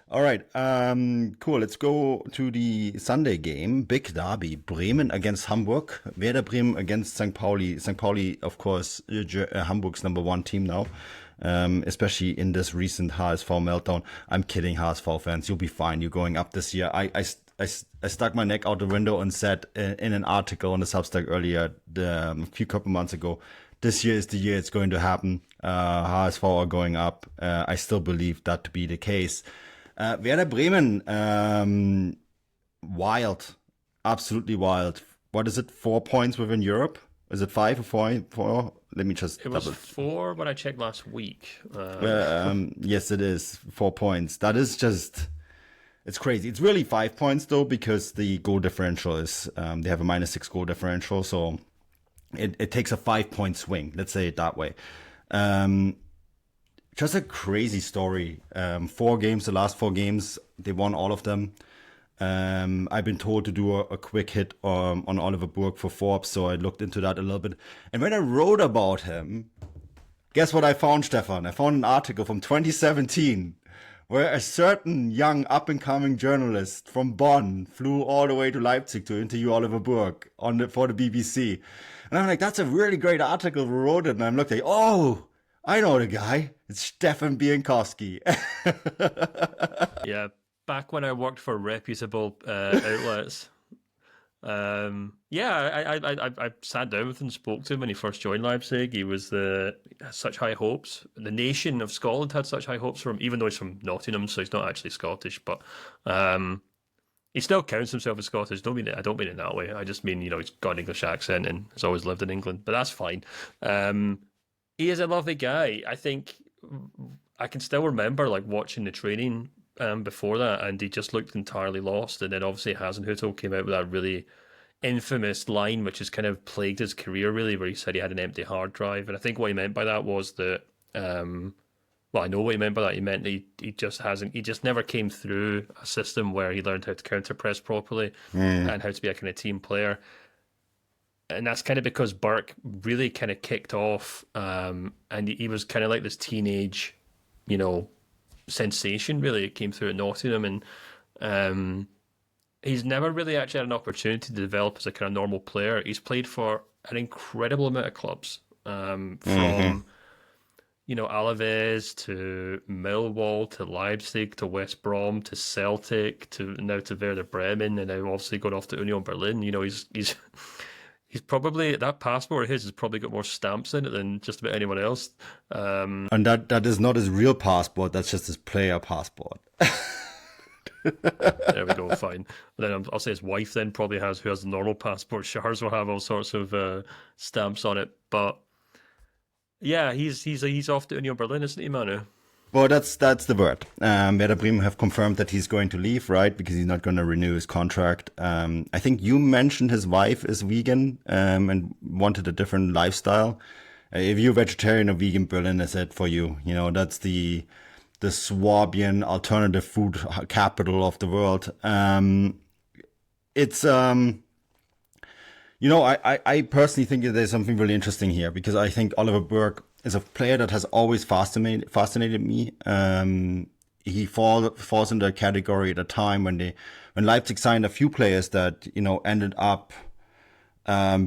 All right. Cool. Let's go to the Sunday game. Big derby. Bremen against Hamburg. Werder Bremen against St. Pauli. St. Pauli, of course, Hamburg's number one team now. Especially in this recent HSV meltdown. I'm kidding, HSV fans. You'll be fine. You're going up this year. I stuck my neck out the window and said in an article on the Substack earlier, a few couple months ago, this year is the year it's going to happen. HSV are going up. I still believe that to be the case. Werder Bremen, wild, absolutely wild. What is it? 4 points within Europe? Is it five or four? Four? Let me just It was four when I checked last week. Yes, it is 4 points. That is just, it's crazy. It's really 5 points though, because the goal differential is, they have a -6 goal differential. So it takes a 5 point swing. Let's say it that way. Just a crazy story. 4 games, the last 4 games, they won all of them. I've been told to do a quick hit on Oliver Burke for Forbes, so I looked into that a little bit. And when I wrote about him, guess what I found, Stefan? I found an article from 2017 where a certain young up-and-coming journalist from Bonn flew all the way to Leipzig to interview Oliver Burke for the BBC. And I'm like, that's a really great article. We wrote it, and I'm looking, oh, I know the guy. It's Stefan Bienkowski. Yeah, back when I worked for reputable outlets. Yeah, I sat down with him and spoke to him when he first joined Leipzig. He was had such high hopes. The nation of Scotland had such high hopes for him, even though he's from Nottingham, so he's not actually Scottish. But he still counts himself as Scottish. I don't mean it that way. I just mean, he's got an English accent and has always lived in England. But that's fine. He is a lovely guy. I think I can still remember watching the training before that, and he just looked entirely lost. And then obviously Hasenhüttl came out with that really infamous line, which has kind of plagued his career, really, where he said he had an empty hard drive. And I think what he meant by that was that, well, I know what he meant by that. He meant that he just never came through a system where he learned how to counter press properly and how to be a kind of team player. And that's kind of because Burke really kind of kicked off, and he was kind of like this teenage, sensation, really. It came through at Nottingham, and he's never really actually had an opportunity to develop as a kind of normal player. He's played for an incredible amount of clubs, from Alaves to Millwall to Leipzig to West Brom to Celtic to now to Werder Bremen, and now obviously going off to Union Berlin. He's probably, that passport of his has probably got more stamps in it than just about anyone else. And that is not his real passport. That's just his player passport. There we go, fine. Then I'll say his wife then probably who has the normal passport. Shars will have all sorts of stamps on it. But yeah, he's off to Union Berlin, isn't he, Manu? Well, that's the word. Werder Bremen have confirmed that he's going to leave, right? Because he's not going to renew his contract. I think you mentioned his wife is vegan and wanted a different lifestyle. If you're vegetarian or vegan, Berlin is it for you. That's the Swabian alternative food capital of the world. It's I personally think that there's something really interesting here, because I think Oliver Burke is a player that has always fascinated me. He falls into a category at a time when Leipzig signed a few players that ended up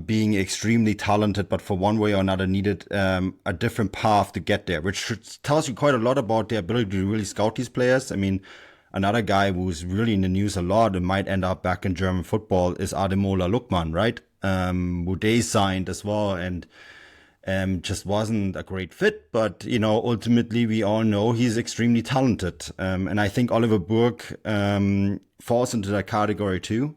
being extremely talented, but for one way or another needed a different path to get there, which tells you quite a lot about their ability to really scout these players. I mean, another guy who's really in the news a lot and might end up back in German football is Ademola Lookman, right? Who they signed as well, and just wasn't a great fit. But, ultimately we all know he's extremely talented. And I think Oliver Burke falls into that category too.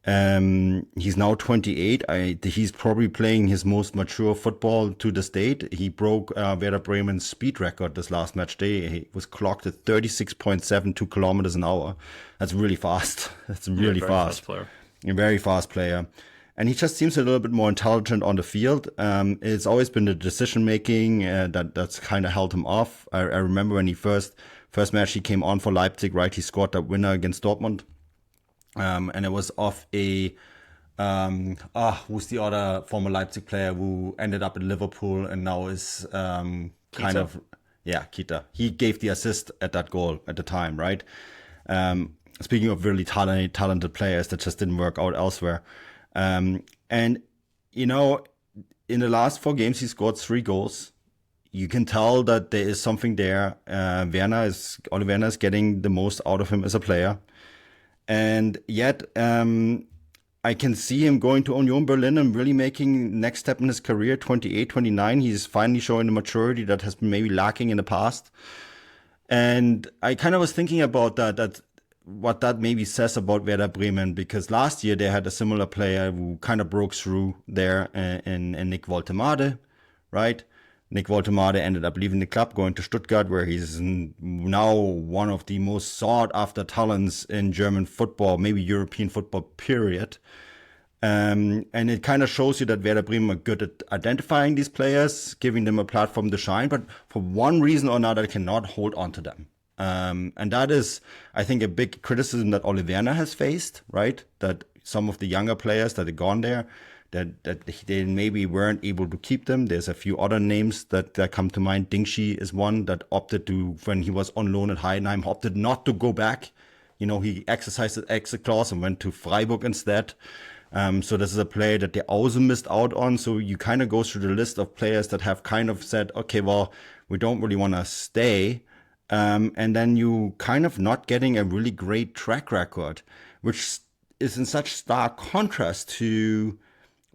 He's now 28. He's probably playing his most mature football to this date. He broke Werder Bremen's speed record this last match day. He was clocked at 36.72 kilometers an hour. That's really fast. That's really fast. Player. A very fast player. And he just seems a little bit more intelligent on the field. It's always been the decision making that's kind of held him off. I remember when he first match he came on for Leipzig, right? He scored that winner against Dortmund. And it was off who's the other former Leipzig player who ended up in Liverpool and now is Yeah, Kita. He gave the assist at that goal at the time, right? Speaking of really talented players that just didn't work out elsewhere. And, you know, in the last 4 games, he scored 3 goals. You can tell that there is something there. Ole Werner is getting the most out of him as a player. And yet, I can see him going to Union Berlin and really making next step in his career, 28, 29. He's finally showing the maturity that has been maybe lacking in the past. And I kind of was thinking about that what that maybe says about Werder Bremen, because last year they had a similar player who kind of broke through there in Nick Woltemade, right? Nick Woltemade ended up leaving the club, going to Stuttgart, where he's now one of the most sought after talents in German football, maybe European football, period. And it kind of shows you that Werder Bremen are good at identifying these players, giving them a platform to shine, but for one reason or another, cannot hold on to them. And that is, I think, a big criticism that Oliver Werner has faced, right? That some of the younger players that have gone there, that they maybe weren't able to keep them. There's a few other names that come to mind. Dingshi is one that opted to, when he was on loan at Heidenheim, opted not to go back. You know, he exercised his exit clause and went to Freiburg instead. So this is a player that they also missed out on. So you kind of go through the list of players that have kind of said, okay, well, we don't really want to stay. And then you kind of not getting a really great track record, which is in such stark contrast to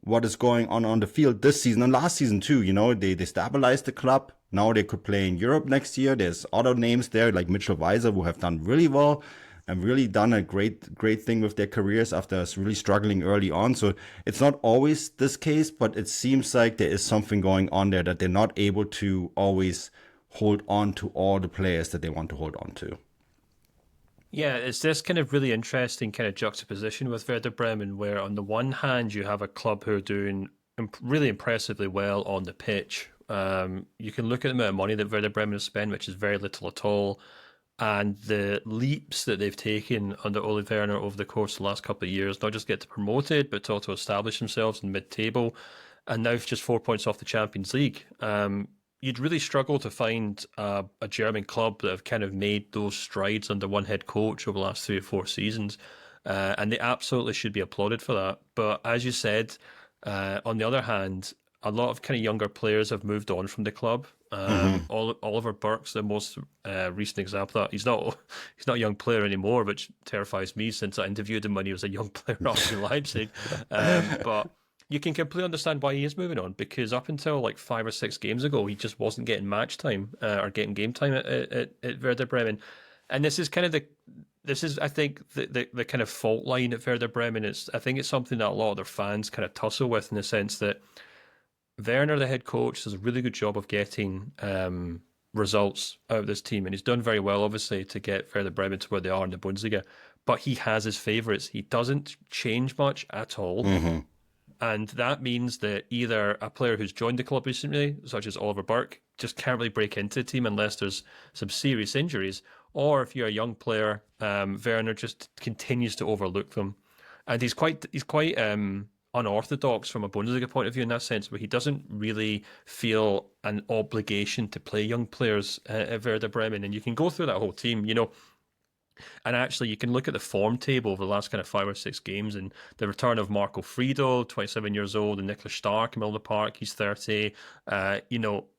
what is going on the field this season and last season too. You know, they stabilized the club. Now they could play in Europe next year. There's other names there like Mitchell Weiser who have done really well and really done a great thing with their careers after really struggling early on. So it's not always this case, but it seems like there is something going on there that they're not able to always hold on to all the players that they want to hold on to. Yeah, it's this kind of really interesting kind of juxtaposition with Werder Bremen, where on the one hand you have a club who are doing really impressively well on the pitch. You can look at the amount of money that Werder Bremen has spent, which is very little at all, and the leaps that they've taken under Ole Werner over the course of the last couple of years, not just get promoted, but to also establish themselves in mid-table, and now just 4 points off the Champions League. You'd really struggle to find a German club that have kind of made those strides under one head coach over the last 3 or 4 seasons. And they absolutely should be applauded for that. But as you said, on the other hand, a lot of kind of younger players have moved on from the club. Oliver Burke's the most recent example of that. He's not a young player anymore, which terrifies me since I interviewed him when he was a young player off in Leipzig. But you can completely understand why he is moving on, because up until like 5 or 6 games ago, he just wasn't getting match time or getting game time at Werder Bremen. And this is kind of I think the kind of fault line at Werder Bremen. I think it's something that a lot of their fans kind of tussle with, in the sense that Werner, the head coach, does a really good job of getting results out of this team, and he's done very well, obviously, to get Werder Bremen to where they are in the Bundesliga. But he has his favourites. He doesn't change much at all. And that means that either a player who's joined the club recently, such as Oliver Burke, just can't really break into the team unless there's some serious injuries, or if you're a young player, Werner just continues to overlook them. And he's quite unorthodox from a Bundesliga point of view in that sense, where he doesn't really feel an obligation to play young players at Werder Bremen. And you can go through that whole team, you know. And actually, you can look at the form table over the last kind of 5 or 6 games, and the return of Marco Friedel, 27 years old, and Niklas Stark in the middle of the park, he's 30.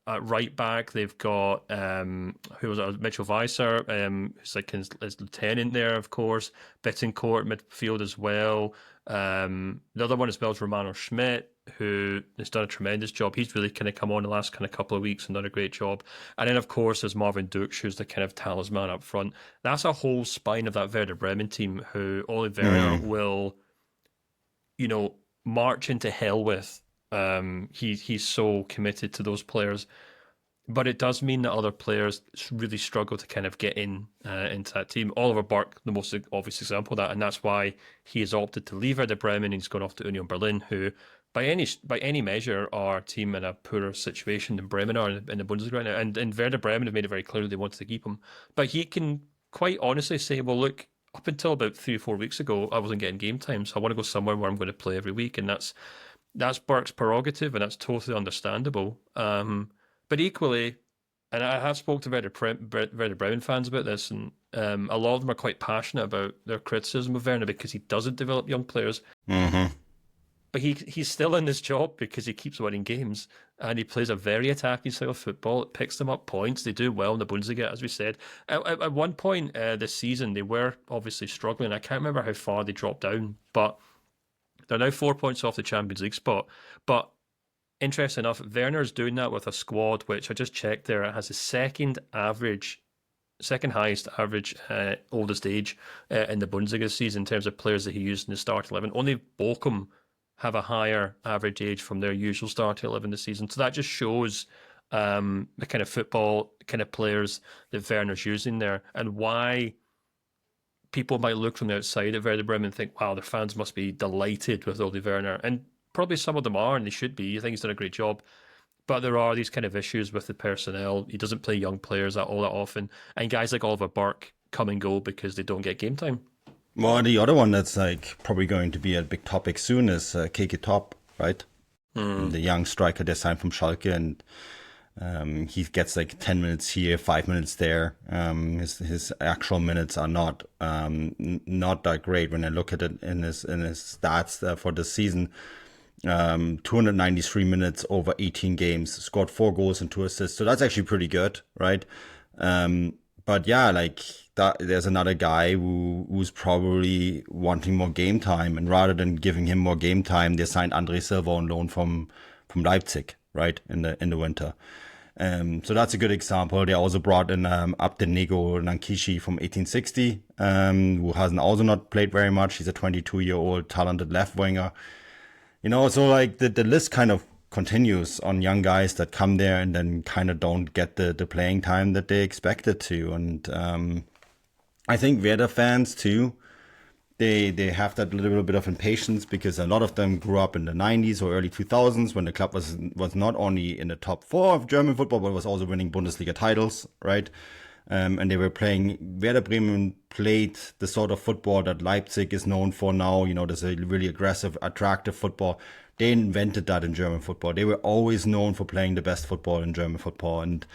At right back, they've got who was it? Mitchell Weiser, who's like his lieutenant there, of course. Bittencourt midfield as well. The other one as well is Romano Schmidt, who has done a tremendous job. He's really kind of come on the last kind of couple of weeks and done a great job. And then, of course, there's Marvin Duksch, who's the kind of talisman up front. That's a whole spine of that Werder Bremen team who Ole Werner will, march into hell with. He's so committed to those players. But it does mean that other players really struggle to kind of get into that team. Oliver Burke, the most obvious example of that, and that's why he has opted to leave Werder Bremen and he's gone off to Union Berlin, who by any measure are a team in a poorer situation than Bremen are in the Bundesliga right now. And Werder Bremen have made it very clear they wanted to keep him. But he can quite honestly say, well, look, up until about 3 or 4 weeks ago, I wasn't getting game time, so I want to go somewhere where I'm going to play every week, and that's Burke's prerogative, and that's totally understandable. But equally, and I have spoke to Werder Bremen fans about this, and a lot of them are quite passionate about their criticism of Werner because he doesn't develop young players. Mm-hmm. But he's still in this job because he keeps winning games and he plays a very attacking style of football. It picks them up points. They do well in the Bundesliga, as we said. At one point this season, they were obviously struggling. I can't remember how far they dropped down, but they're now 4 points off the Champions League spot. But interesting enough, Werner's doing that with a squad which I just checked there. It has the second highest average oldest age in the Bundesliga this season in terms of players that he used in the start 11. Only Bochum have a higher average age from their usual starting 11 this season. So that just shows the kind of football kind of players that Werner's using there and why people might look from the outside at Werder Bremen and think, wow, their fans must be delighted with Ole Werner. And probably some of them are, and they should be. I think he's done a great job. But there are these kind of issues with the personnel. He doesn't play young players all that often. And guys like Oliver Burke come and go because they don't get game time. Well, the other one that's like probably going to be a big topic soon is Keke Top, right? The young striker they signed from Schalke, and he gets like 10 minutes here, 5 minutes there. His actual minutes are not that great when I look at it in his stats for this season. 293 minutes over 18 games, scored 4 goals and 2 assists. So that's actually pretty good, right? But yeah, like that, there's another guy who's probably wanting more game time, and rather than giving him more game time, they signed Andre Silva on loan from Leipzig, right, in the winter. So that's a good example. They also brought in Abdenego Nankishi from 1860, who hasn't also not played very much. He's a 22-year-old talented left winger. You know, so like the list kind of continues on young guys that come there and then kind of don't get the playing time that they expected to. And I think Werder fans too, they have that little bit of impatience because a lot of them grew up in the 90s or early 2000s when the club was not only in the top 4 of German football, but was also winning Bundesliga titles, right? And they were playing, Werder Bremen played the sort of football that Leipzig is known for now. You know, there's a really aggressive, attractive football. They invented that in German football. They were always known for playing the best football in German football. And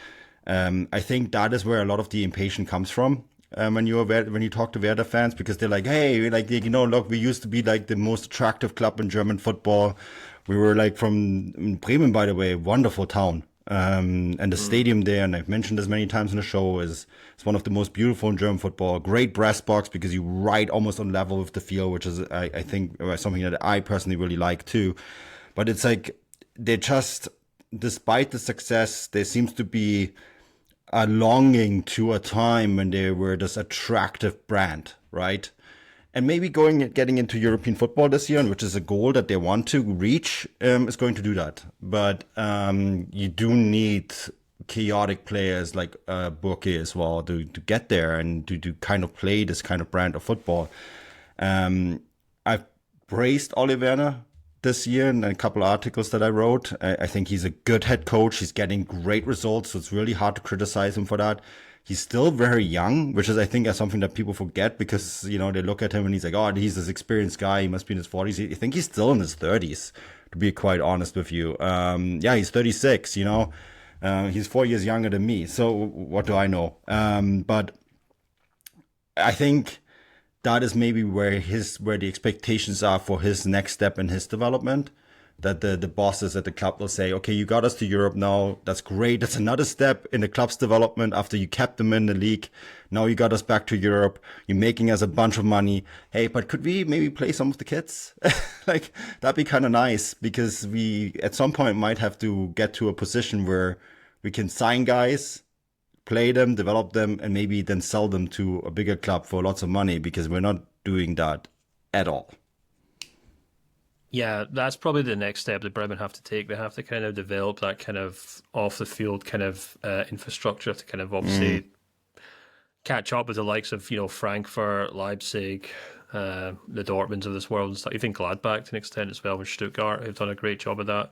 I think that is where a lot of the impatience comes from when you talk to Werder fans, because they're like, hey, like, you know, look, we used to be like the most attractive club in German football. We were like from Bremen, by the way, wonderful town. And the stadium there, and I've mentioned this many times in the show, is one of the most beautiful in German football. Great brass box because you ride almost on level with the field, which is I think something that I personally really like too. But it's like they just, despite the success, there seems to be a longing to a time when they were this attractive brand, right? And maybe getting into European football this year, which is a goal that they want to reach, is going to do that. But you do need chaotic players like Burke as well to get there and to kind of play this kind of brand of football. I've praised Ole Werner this year in a couple of articles that I wrote. I think he's a good head coach. He's getting great results, so it's really hard to criticize him for that. He's still very young, which is, I think, something that people forget because, you know, they look at him and he's like, oh, he's this experienced guy. He must be in his 40s. I think he's still in his 30s, to be quite honest with you. Yeah, he's 36, you know. He's 4 years younger than me. So what do I know? But I think that is maybe where the expectations are for his next step in his development. That the bosses at the club will say, okay, you got us to Europe now. That's great. That's another step in the club's development after you kept them in the league. Now you got us back to Europe. You're making us a bunch of money. Hey, but could we maybe play some of the kids? Like, that'd be kind of nice because we at some point might have to get to a position where we can sign guys, play them, develop them, and maybe then sell them to a bigger club for lots of money because we're not doing that at all. Yeah, that's probably the next step that Bremen have to take. They have to kind of develop that kind of off the field kind of infrastructure to kind of obviously catch up with the likes of, you know, Frankfurt, Leipzig, the Dortmunds of this world and stuff. Even Gladbach to an extent as well with Stuttgart, who've done a great job of that.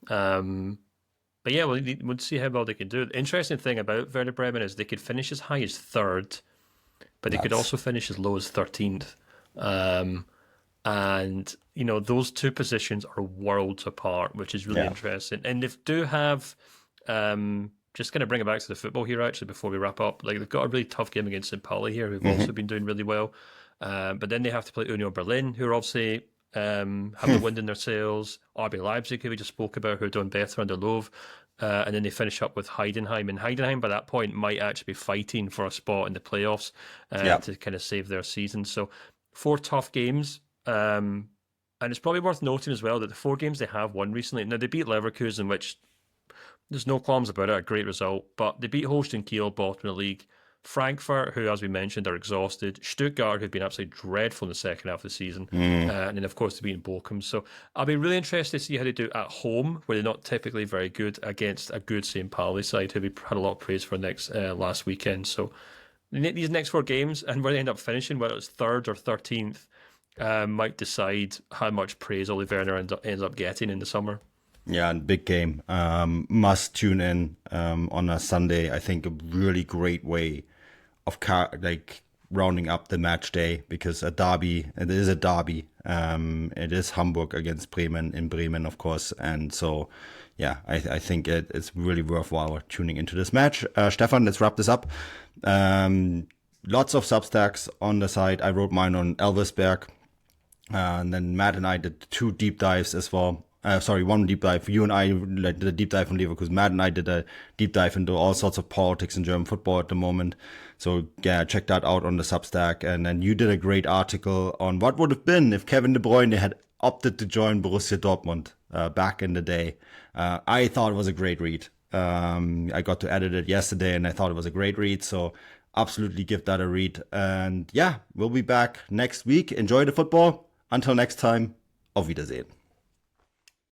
But yeah, we'll see how well they can do it. The interesting thing about Werder Bremen is they could finish as high as third, but they could also finish as low as 13th. And, you know, those two positions are worlds apart, which is really interesting. And they do have just going to bring it back to the football here, actually, before we wrap up. Like, they've got a really tough game against St. Pauli here, who've also been doing really well. But then they have to play Union Berlin, who are obviously have the wind in their sails. RB Leipzig, who we just spoke about, who are doing better under Love. And then they finish up with Heidenheim. And Heidenheim, by that point, might actually be fighting for a spot in the playoffs to kind of save their season. So 4 tough games. And it's probably worth noting as well that the 4 games they have won recently, now they beat Leverkusen, which there's no qualms about it, a great result, but they beat Holstein Kiel, bottom of the league. Frankfurt, who, as we mentioned, are exhausted. Stuttgart, who've been absolutely dreadful in the second half of the season. And then, of course, they beat Bochum. So I'll be really interested to see how they do at home, where they're not typically very good, against a good St. Pauli side, who we had a lot of praise for last weekend. So these next 4 games, and where they end up finishing, whether it's 3rd or 13th, might decide how much praise Ole Werner ends up getting in the summer. Yeah, and big game. Must tune in on a Sunday. I think a really great way of rounding up the match day, because it is a derby. It is Hamburg against Bremen in Bremen, of course. And so, yeah, I think it's really worthwhile tuning into this match. Stefan, let's wrap this up. Lots of Substacks on the side. I wrote mine on Elversberg. And then Matt and I did 2 deep dives as well. 1 deep dive. You and I did a deep dive on Leverkusen. Matt and I did a deep dive into all sorts of politics in German football at the moment. So yeah, check that out on the Substack. And then you did a great article on what would have been if Kevin De Bruyne had opted to join Borussia Dortmund back in the day. I thought it was a great read. I got to edit it yesterday, and I thought it was a great read. So absolutely give that a read. And yeah, we'll be back next week. Enjoy the football. Until next time, auf Wiedersehen.